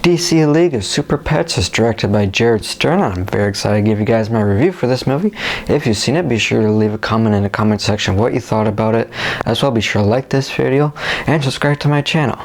DC League of Super Pets is directed by Jared Stern. I'm very excited to give you guys my review for this movie. If you've seen it, be sure to leave a comment in the comment section what you thought about it. As well, be sure to like this video and subscribe to my channel.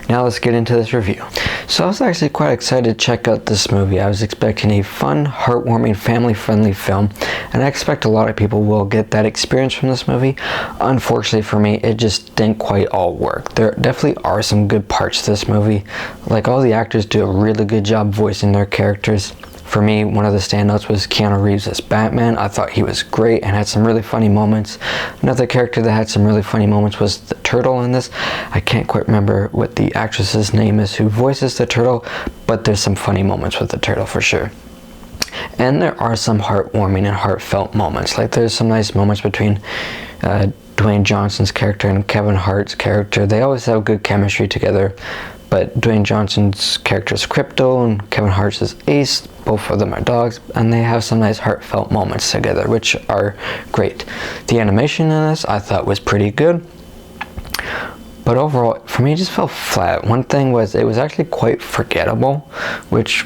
Now let's get into this review. So I was actually quite excited to check out this movie. I was expecting a fun, heartwarming, family-friendly film, and I expect a lot of people will get that experience from this movie. Unfortunately for me, it just didn't quite all work. There definitely are some good parts to this movie. Like, all the actors do a really good job voicing their characters. For me, one of the standouts was Keanu Reeves as Batman. I thought he was great and had some really funny moments. Another character that had some really funny moments was the Turtle in this. I can't quite remember what the actress's name is who voices the Turtle, but there's some funny moments with the Turtle for sure. And there are some heartwarming and heartfelt moments. Like, there's some nice moments between Dwayne Johnson's character and Kevin Hart's character. They always have good chemistry together. But Dwayne Johnson's character is Crypto and Kevin Hart's is Ace. Both of them are dogs, and they have some nice heartfelt moments together, which are great. The animation in this I thought was pretty good, but overall for me it just felt flat. One thing was it was actually quite forgettable, which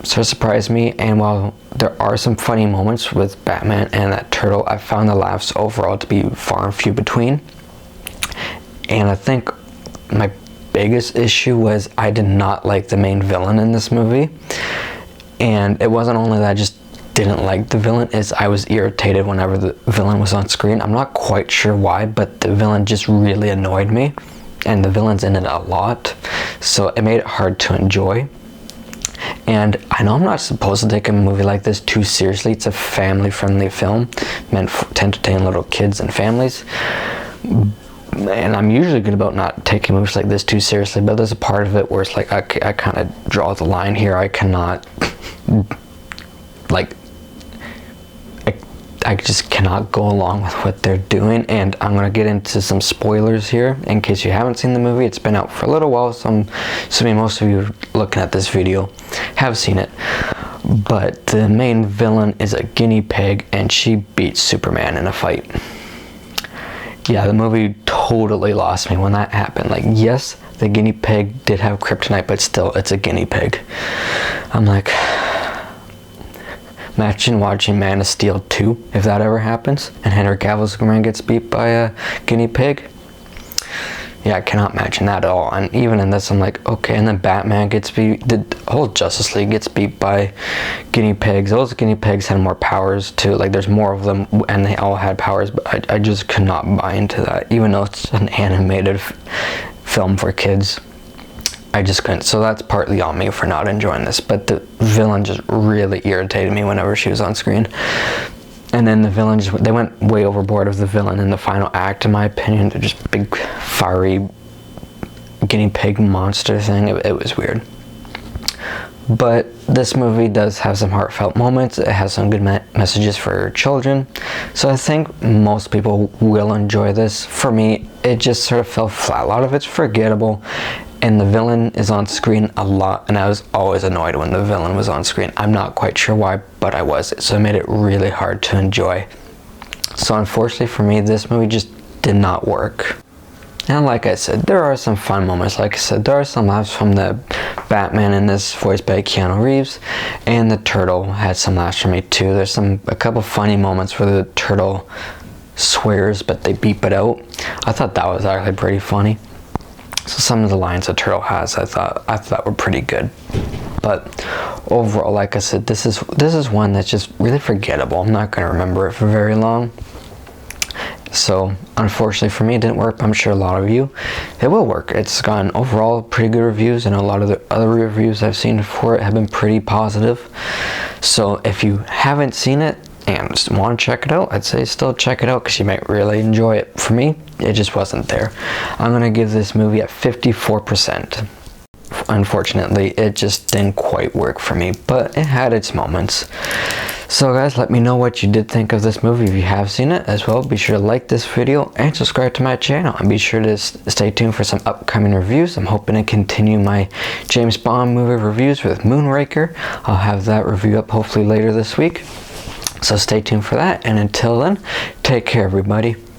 sort of surprised me. And while there are some funny moments with Batman and that Turtle, I found the laughs overall to be far and few between. And I think my biggest issue was I did not like the main villain in this movie. And it wasn't only that I just didn't like the villain, is I was irritated whenever the villain was on screen. I'm not quite sure why, but the villain just really annoyed me, and the villain's in it a lot, so it made it hard to enjoy. And I know I'm not supposed to take a movie like this too seriously. It's a family-friendly film meant to entertain little kids and families. And I'm usually good about not taking movies like this too seriously, but there's a part of it where it's like I kind of draw the line here. I cannot, like, I just cannot go along with what they're doing. And I'm going to get into some spoilers here in case you haven't seen the movie. It's been out for a little while, so I'm assuming most of you looking at this video have seen it. But the main villain is a guinea pig, and she beats Superman in a fight. Yeah, the movie totally lost me when that happened. Like, yes, the guinea pig did have kryptonite, but still, it's a guinea pig. I'm like, imagine watching Man of Steel 2, if that ever happens, and Henry Cavill's Superman gets beat by a guinea pig. Yeah, I cannot imagine that at all. And even in this, I'm like, okay. And then Batman gets beat. The whole Justice League gets beat by guinea pigs. Those guinea pigs had more powers too. Like, there's more of them, and they all had powers. But I just could not buy into that, even though it's an animated film for kids. I just couldn't. So that's partly on me for not enjoying this. But the villain just really irritated me whenever she was on screen. And then the villain they went way overboard of the villain in the final act, in my opinion. They're just big, fiery guinea pig monster thing. It was weird. But this movie does have some heartfelt moments. It has some good messages for children. So I think most people will enjoy this. For me, it just sort of fell flat. A lot of it's forgettable. And the villain is on screen a lot, and I was always annoyed when the villain was on screen. I'm not quite sure why, but I was. So it made it really hard to enjoy. So unfortunately for me, this movie just did not work. And like I said, there are some fun moments. Like I said, there are some laughs from the Batman in this, voiced by Keanu Reeves, and the Turtle had some laughs from me too. There's a couple funny moments where the Turtle swears, but they beep it out. I thought that was actually pretty funny. So some of the lines the Turtle has, I thought were pretty good. But overall, like I said, this is one that's just really forgettable. I'm not going to remember it for very long. So unfortunately for me, it didn't work. But I'm sure a lot of you, it will work. It's gotten overall pretty good reviews, and a lot of the other reviews I've seen for it have been pretty positive. So if you haven't seen it and just want to check it out, I'd say still check it out, because you might really enjoy it. For me, it just wasn't there. I'm going to give this movie a 54%. Unfortunately, it just didn't quite work for me, but it had its moments. So guys, let me know what you did think of this movie if you have seen it. As well, be sure to like this video and subscribe to my channel, and be sure to stay tuned for some upcoming reviews. I'm hoping to continue my James Bond movie reviews with Moonraker. I'll have that review up hopefully later this week. So stay tuned for that, and until then, take care everybody.